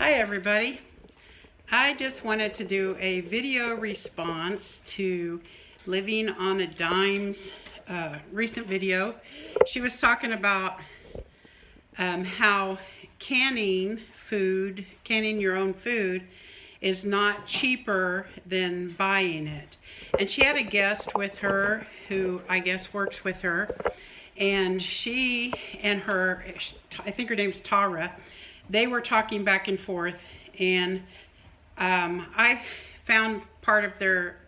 Hi everybody. I just wanted to do a video response to Living on a Dime's recent video. She was talking about how canning your own food is not cheaper than buying it. And she had a guest with her who I guess works with her, and she and her, I think her name's Tara, they were talking back and forth, and I found part of their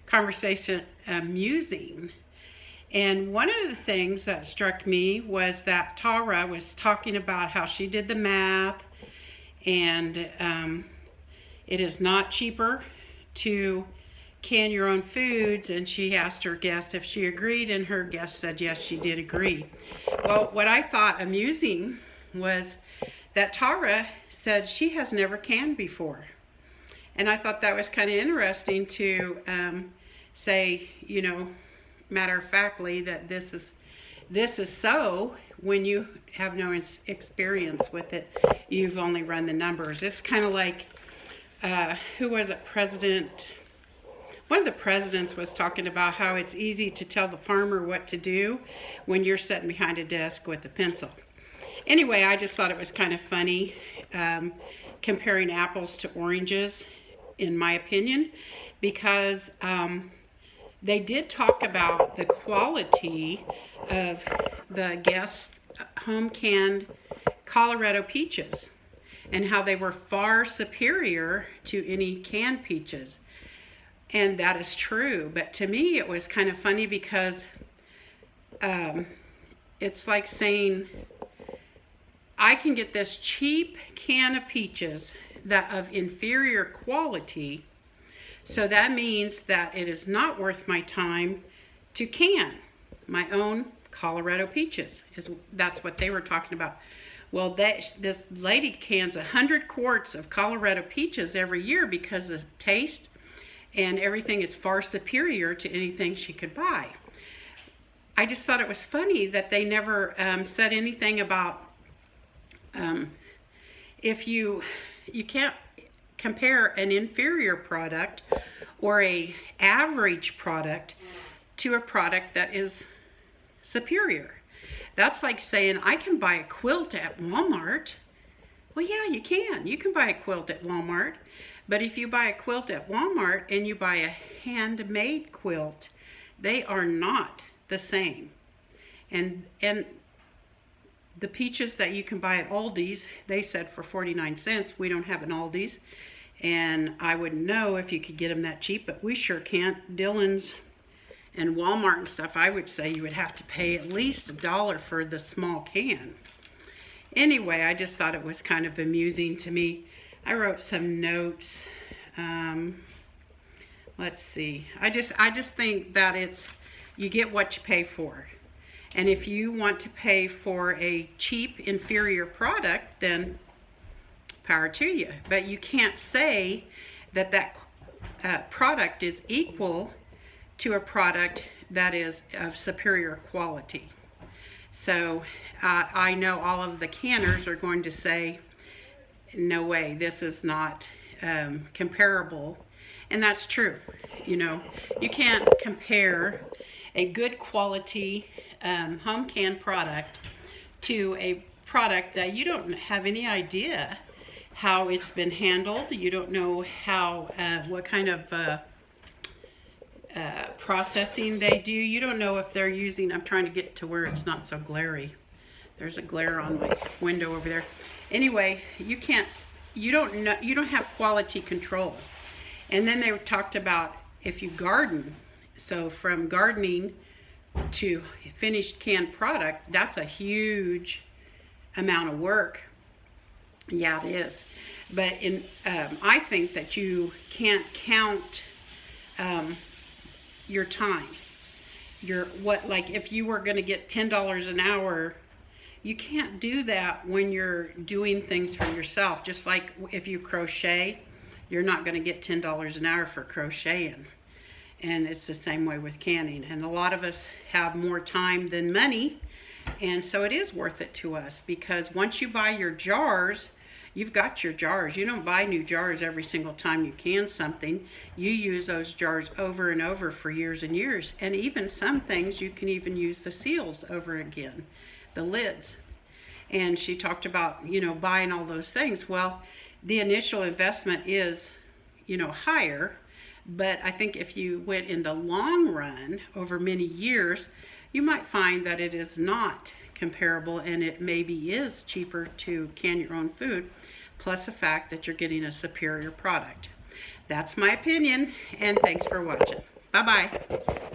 conversation amusing. And one of the things that struck me was that Tara was talking about how she did the math, and it is not cheaper to can your own foods, and she asked her guest if she agreed, and her guest said yes, she did agree. Well, what I thought amusing was that Tara said she has never canned before. And I thought that was kind of interesting to say, matter of factly, that this is so when you have no experience with it. You've only run the numbers. It's kind of like, who was it, one of the presidents was talking about how it's easy to tell the farmer what to do when you're sitting behind a desk with a pencil. Anyway, I just thought it was kind of funny comparing apples to oranges, in my opinion, because they did talk about the quality of the guests' home canned Colorado peaches and how they were far superior to any canned peaches. And that is true, but to me it was kind of funny because it's like saying, I can get this cheap can of peaches that of inferior quality, so that means that it is not worth my time to can my own Colorado peaches. That's what they were talking about. Well, this lady cans 100 quarts of Colorado peaches every year because the taste and everything is far superior to anything she could buy. I just thought it was funny that they never said anything about if you can't compare an inferior product or a average product to a product that is superior. That's like saying I can buy a quilt at Walmart. Well, yeah, you can. You can buy a quilt at Walmart. But if you buy a quilt at Walmart and you buy a handmade quilt, they are not the same. And the peaches that you can buy at Aldi's, they said for 49 cents. We don't have an Aldi's, and I wouldn't know if you could get them that cheap, but we sure can't. Dillon's and Walmart and stuff, I would say you would have to pay at least $1 for the small can. Anyway, I just thought it was kind of amusing to me. I wrote some notes. Let's see. I just think that you get what you pay for. And if you want to pay for a cheap, inferior product, then power to you. But you can't say that product is equal to a product that is of superior quality. So I know all of the canners are going to say, no way, this is not comparable. And that's true. You can't compare a good quality home canned product to a product that you don't have any idea how it's been handled. You don't know how what kind of processing they do. You don't know if they're using, I'm trying to get to where it's not so glary. There's a glare on my window over there. Anyway, you don't have quality control. And then they talked about if you garden, so from gardening to finished canned product, that's a huge amount of work. Yeah, it is. But I think that you can't count your time. Like if you were going to get $10 an hour, you can't do that when you're doing things for yourself. Just like if you crochet, you're not going to get $10 an hour for crocheting. And it's the same way with canning. And a lot of us have more time than money, and so it is worth it to us, because once you buy your jars, you've got your jars. You don't buy new jars every single time you can something. You use those jars over and over for years and years. And even some things, you can even use the seals over again, the lids. And she talked about, buying all those things. Well, the initial investment is, higher. But I think if you went in the long run over many years, you might find that it is not comparable, and it maybe is cheaper to can your own food, plus the fact that you're getting a superior product. That's my opinion, and thanks for watching. Bye-bye.